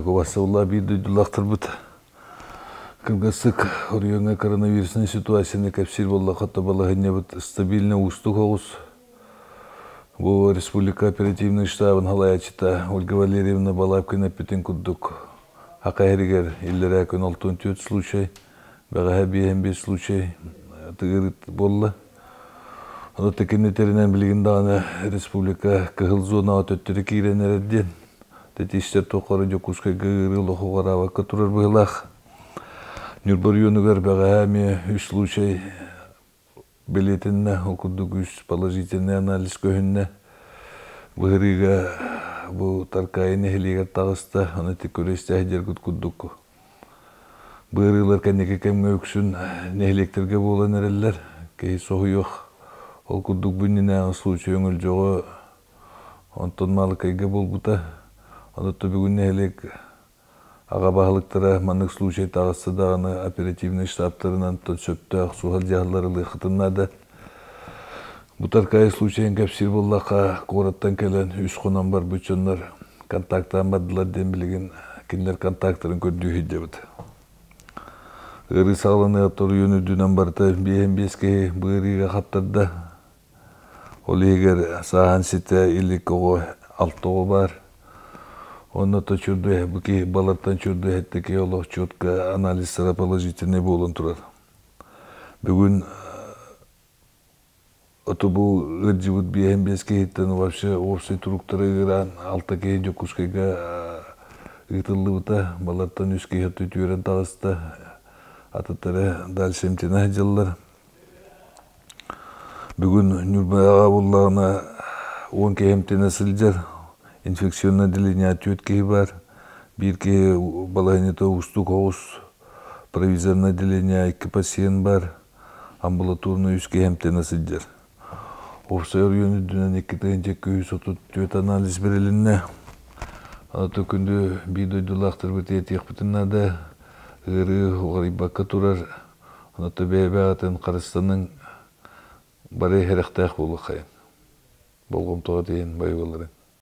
Говасаула биді дұлақтыр бұд. Кымгасык орионга коронавирусный ситуацияны кәпсир болла қатта балағыне бұд стабильно устук оғыз. Бұл республика оперативный штабын халаячыта Ольга Валерьевна Балапкина петен күддік. Ақайригер иллері әкін 64 случай, бағаға 5 случай тығырыт болла. Оны текенетерінен білген дағаны республика кығыл зона өттері кейренер әдден. Тетиштер тоқары жокускай гырыл оқуғара ваққа тұрар бұғылақ. Нюрбар юнугар бағами 3 случай билетинне, окудук 3 положительный анализ көхінне. Бұғырыға бұл таркайыны хелигер тағыста, оны тек көресті әдер күткуддук. Бұғырылар кәнеке кәмге өксін нехелектерге болан әрелер, кей соғы yok. Ол күддук бүніне случай өңіл жоғы онтон малы кайға бол бұта. Онытты бүгін нехелек аға бағылықтыра манық случай тағысы дағаны оперативный штабтарынан сөпті ақсуғал жағыларылы қытыннады. Бұтар кайы случайын кәпсір боллақа қораттан кәлін үш қонан бар бүтчонлар контактан бадылар ден білген кенлер контактарын көрді үйді бұд. Үрі сағыланы атыры өні дүнен барды бейін беске бұғырыға қаптарды. Ол егер саған сеті илік оғы алтығы бар. Оны то чурды, бұки балаттан чурды әттеке олық чотка анализсара положительный болын тұрар. Бүгін оты бұл үрдзівіт бейін беске еттен вообще опсай тұруқтары ғыран алта кейін жокускайға ғытылы бұта балаттан үске әтті түйерен тағысты атыттары дәл семтені жылылар. Бүгін нүрбаға болағына 10 кемтені сылжар. Инфекционное отделение ответки бар, бирки балайнето устук оғыз, провизорное отделение 2 пациент бар, амбулаторный 3 хемтені сылжар. Офсай орионы дүнен 2-234 анализ берелінне. Аты күнді бидойдулақтыр біте етек бітіннады, ғыры оғарибаққа тұрар, анаты бәйбәғатын Қарыстанның бары херақтақ болы қайын. Болғым тоға дейін бай боларын.